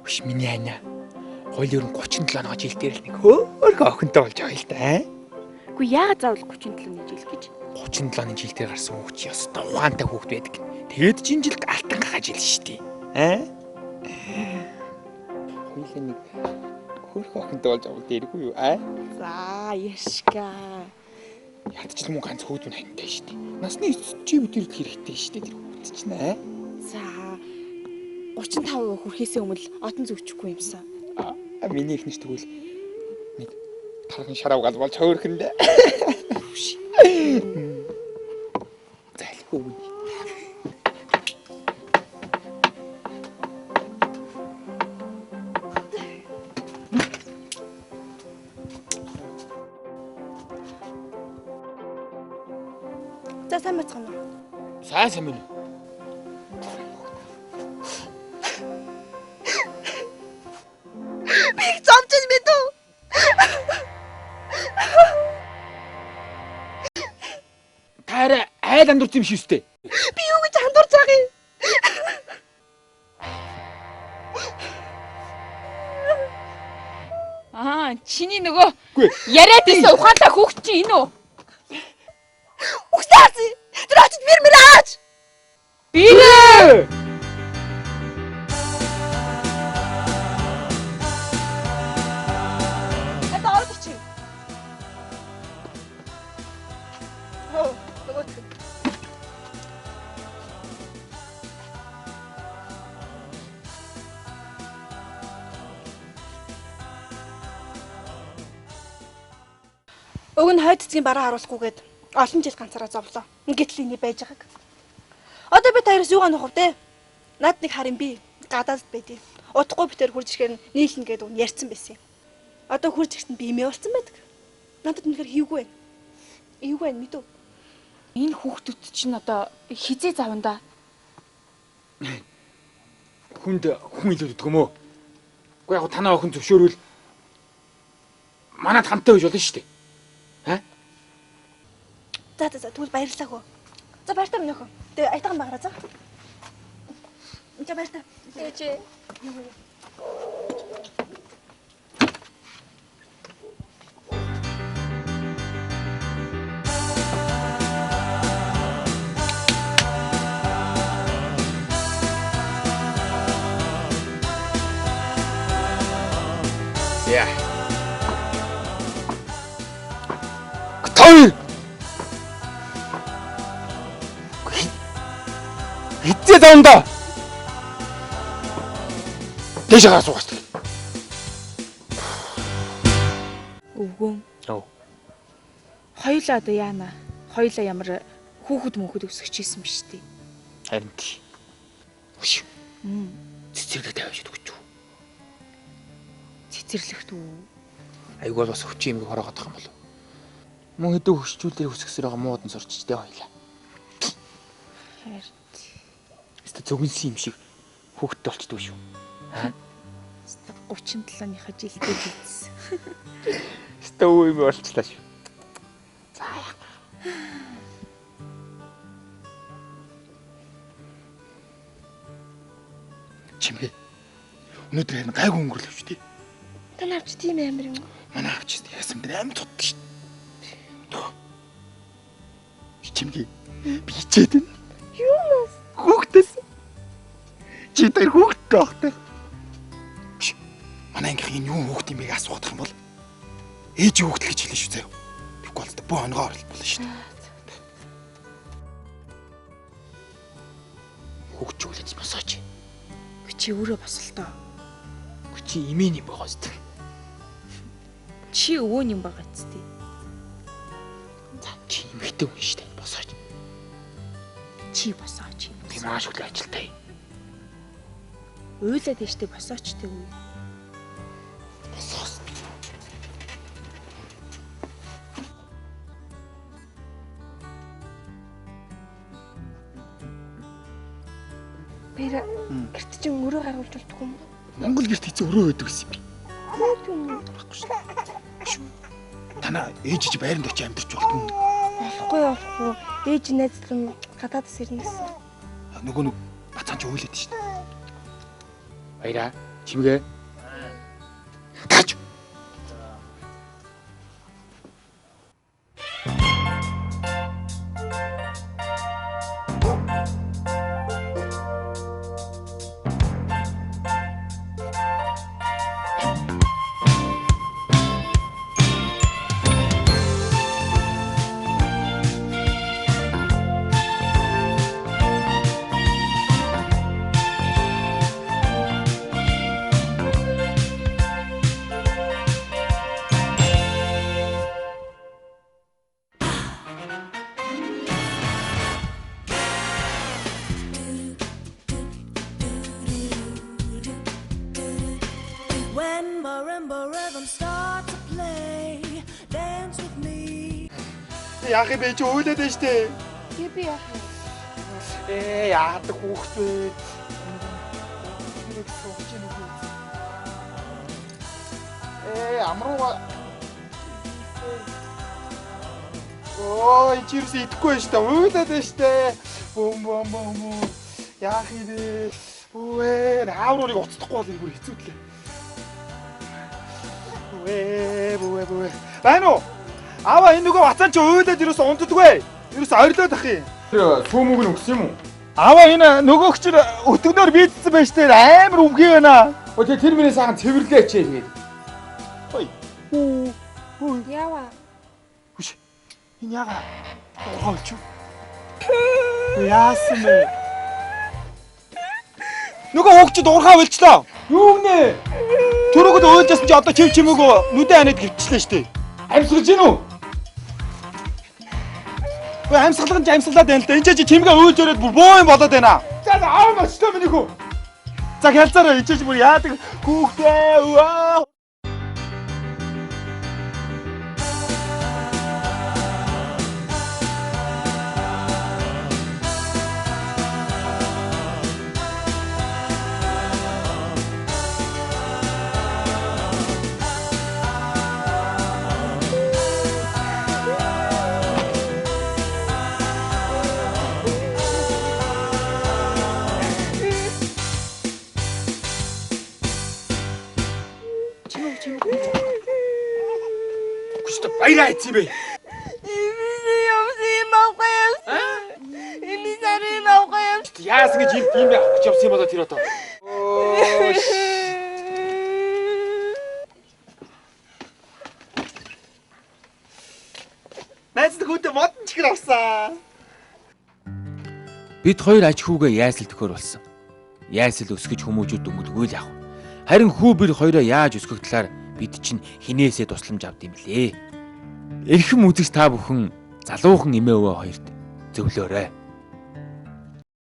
Биш миний ана. Хойл ер нь 37 оноогоо жил дээр л нэг хөөхөн охинтой болж байгаа л да. Үгүй яагаад заавал 37-ны жил гэж? 37-ны жил дээр гарсан хүүхд чи ёстой ухаантай хүүхд байдаг. Тэгээд чинь жил алтан гахаа жил шүү дээ. Хойл нэг хөөхөн охинтой болж байгаа дээргүй юу? За, яшка. Ядч л мөн ганц хүүхд нь хантай шүү дээ. Насны чи бүдэрд хэрэгтэй шүү дээ тэр хүүхд чинь За 35% хүрэхээс өмнө отон зүвчихгүй юмсан. Миний ихнэж тэгвэл нэг тархан шарав гал болж хөөрхөндөө. Залхуу үний. За сайн бацгаана уу? Сайн мөн. Зомчил мэд үү? Таараа айл андурч юм шиг үстэй. Би юу гэж хандуурч байгаа юм? Чиний нөгөө яриад байсан ухаантай хүүхд чи энэ үү? Үгсаац! Тэр очиж мэр ааж! Бирээ! Уг нь хойд эцгийн бараа харуулахгүйгээд олон жил ганцаараа зовлоо. Гэтэл эний байж байгааг. Одоо би таяраас юугаа нохов те? Над нэг харин би гадаад байдیں۔ Удахгүй битэр хурж ирэхээр нийлнэ гэдэг нь ярьсан байсан юм. Одоо хурж ирэхэд би имээ болсон байдаг. Надад үнэхээр хийвгүй байна. Эвгүй байна мэдв. Энэ хүүхдүүд чинь одоо хизээ заванда. Хүнд хүн илүү өгдөг юм уу? Уу яг танаа охин зөвшөөрвөл манад хамтаа байж болно шүү дээ. За тэгвэл баярлалаа хөө. За баяртай минь охин. Тэгээ айтайхан байгаараа за. За баяртай. Ээжээ. Яа. Той. Хитээ давнда. Дэше гараа суугаач. Өвгөн. Оо. Хоёулаа одоо яана. Хоёулаа ямар хүүхэд мөнхөд өсгөжсэн биш үү? Харин тий. Үш. Цэцэрлэг тавьж өгч үү? Цэцэрлэгт үү? Айгуул бас өчөө юм хороогоод байгаа юм болов. Мөн хэдэн хөшчүүлээр өсгсөр байгаа муудан сурчтэй хоёлаа. Харин зөвгөнсөн юм шиг хүүхдтэй болчдөг шүү. 37-ныхаа жилдээ хийсэн. Стөө юм болчлаа шүү. За. Чимээ. Өнөөдөр харин гайгүй өнгөрлөв шүү дээ. Та навч тийм амир юм. Манай авч яасан дээр амин цудлаа шүү. Төө. Чимээ. Би хичээд байна. Юунаас? Хүүхдээс. Чи тэр хүүхдтэй багтай. Манай ангийнхын юу хүүхд юм бэ асуух юм бол ээж хүүхд л гэж хэлнэ шүү заяа. Тэгэхгүй бол бүх онгоо орлол болно шүү дээ. Хүүхд чүглэж босооч. Чи өөрөө босолтоо. Чи имийн юм байгаа зү. Чи өвөө юм байгаа зү. За чи имэгтэй хүн шүү дээ. Босооч. Чи босооч. Би маш их ажилтай. Уйлаад дэжтэй босоочтой үү? Босоос. Бэра гэрт чинь өрөө гаргуулж болтгүй юм. Монгол гэрт хэцүү өрөө байдаг гэсэн юм. Хөөдөв юм. Баггүй шүү. Танаа ээж чи байранд очиж амьдарч болтгүй. Болохгүй. Ээж найзлан гадаадас ирнэ гэсэн. Нөгөө нэг бацаан ч уйлаад шүү дээ. Баяраа. Чимгээ. Гарч. When marimba rhythms start to play, dance with me. Яах юм бэ чи өөлөөд байж тээ. Тий би яах вэ? Яадаг хүүхэд вэ? Нэг сууж ийн үгүй. Амруу. Ой, чирс идэхгүй байж та өөлөөд байж тээ. Бом. Яах юм бэ? Үе, ааврыг уцдахгүй бол энэ бүр хэцүү тлээ. Бүэ. Байна уу? Аава энэ нөгөө бацаан чи өөлөөд ерөөс унтдаггүй. Ерөөс орилоод ах юм. Сүүмөг нь өгсөн юм уу? Аава энэ нөгөөх чи өтгнөөр бийдсэн байж тээ амар өвгий байна. Өө тэр миний сайхан цэвэрлээч тэгээд. Ой. Яава. Хүш. Энэ яга. Гоолч. Яасан бэ? Нөгөө хөгчд уурхаа болчлоо. Юу гэнэ? Төрөгд өөлжсэн чи одоо чимээгөө нүдэн ханаад гівчлээ штэ. Амьсгаж гин үү? Өө амьсгалан ч амьсгалаад байна л да. Энд чи чимгээ өөлж өрөөд бүр боо юм болоод байна. За аав мачтай миний хүү. За хялцаараа ичээж бүр яадаг хүүхдээ өө. Хүчтэй баяраа ийцээ бэ. Яасан гэж ийм авч явсан юм болоо тэр одоо. Найздаг хүнтэй модон чихэр авсан. Бид хоёр аж хүүгээ яйсал төхөр болсон. Яйсал өсгөж хүмүүжүүд өнгөлгүй л яах вэ? Харин хүү бид хоёроо яаж өсгөх талаар бид чинь хинээсээ тусламж авд юм лээ. Эрхэм үзэгч та бүхэн залуухан эмээ өвөө хоёрт зөвлөөрэй.